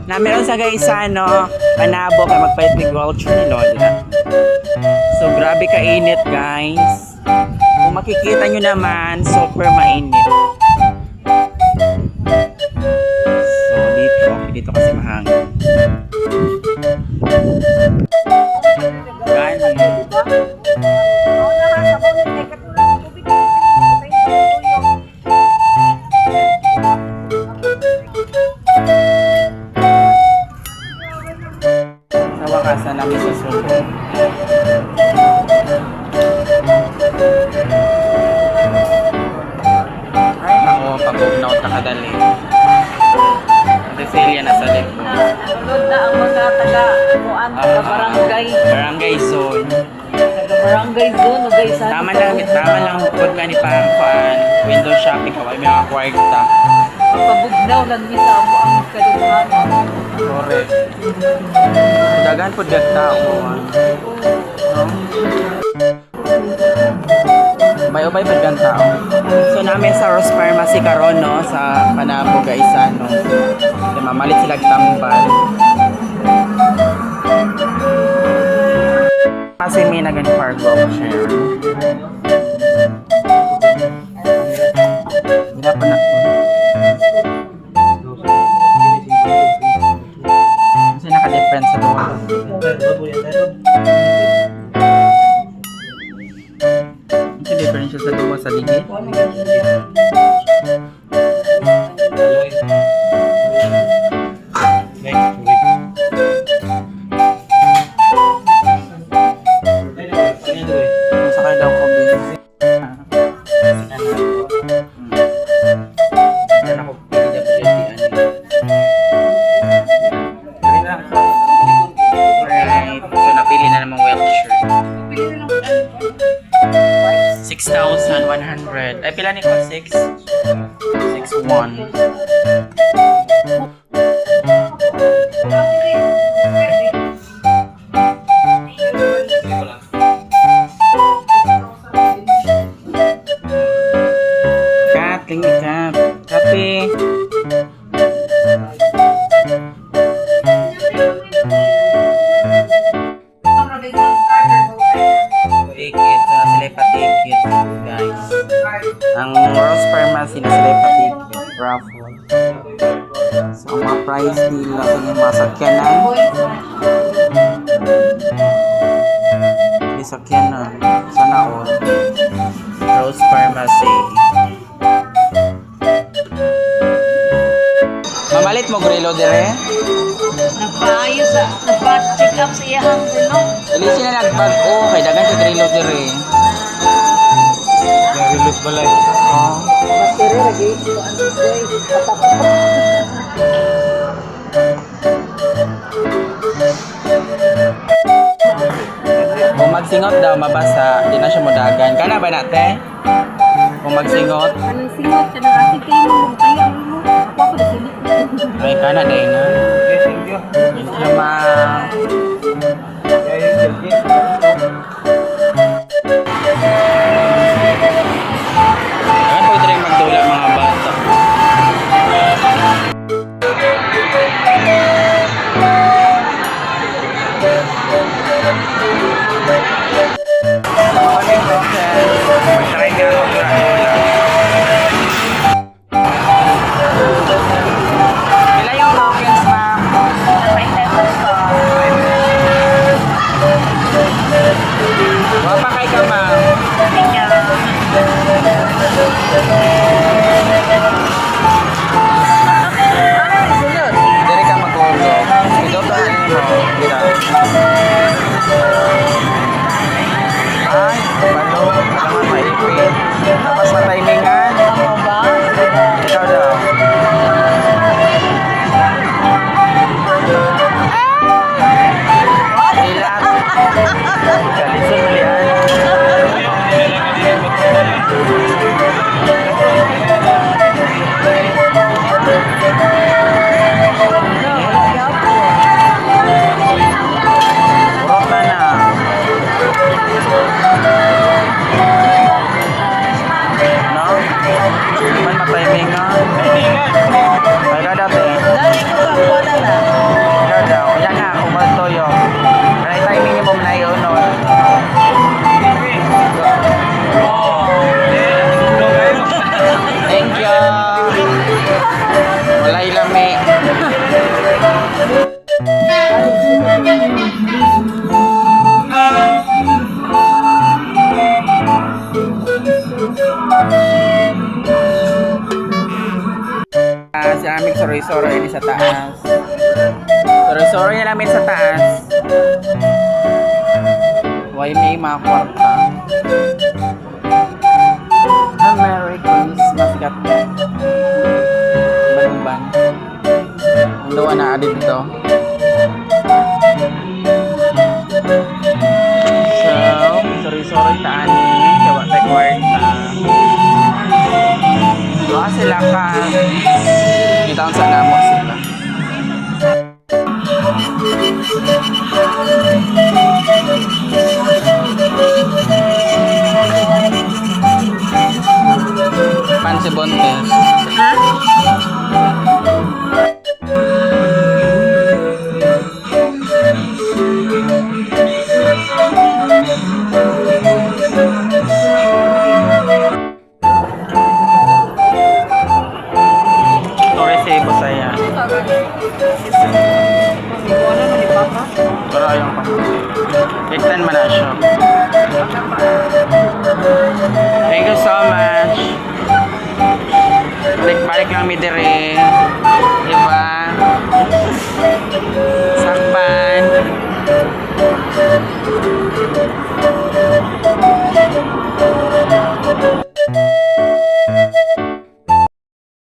Na meron sa guys ano, panabo kay magpalit ni voucher ni Lola. So grabe kainit guys. Kung makikita nyo naman, super mainit. So dito kasi mahangin. Gani. Sa wakas na namin susunod. Ay nako, pag-out nakadali. Deselia na sa likod. Tulog na ang mga taga-kuan, taga-barangay. Barangay zone. Taga-barangay zone, o guys. Tama lang hukod ka ni Pangkuan. Window shopping, kaway may mga kwarta. Pagpabugnaw lang misa mo ang kadumahan. Correct. Dagan po dyan tao. May pa dyan tao. So namin sa Rose Pharmacy karon no, sa Panabo guys ano. Mamalit sila tambal. Kasi may nagan park voucher. Hindi pa na po. Kasi naka-difference sa doon. Kasi difference siya sa doon sa ligid. Sakay daw ko busy. Yan ako pili niya Alright. So napili na namang Welcher. 6,100. Ay pila ni ko? 6? 6,1. Kape. Ticket. So, sila pa-ticket, guys. Ang Rose Pharmacy na sila pa-ticket. Raffle. So, ang mga price nila yung mga sakyanan. Yung sakyanan. Sana all. Rose Pharmacy. Mamalit mo grilo dire? Nagpaayos sa, nagpa-check up sa iyahang no? Dali sila nagbag-o kay dagan sa grilo dire. Grilot balay. Oh. Battery lagi ito ano guys, patapos. Kung magsingot daw mabasa, di na siya modagan. Kana ba nate? Kung magsingot, Anong singot ka na kasi kayo mo, magtayo mo. Ako ako na silit. ay kana dai na. Thank you, ma. Ayan po ito rin magdula mga bata. Pila yung tokens, ma'am? 5 pesos ko. Sorry ini sa taas. Sorry na namin sa taas. Why may mga kwarta? Merry Christmas kat. Banubang. Ang dawa na dito. So, sorry tani. Kawa tayo kwarta. Doa sila ka. Kita sa namo sila. Pan si Bontes. Sorry si Ibo saya. Pero ayaw pa. Extend man na siya. Thank you so much. Balik lang mi dire. Diba? Sakpan.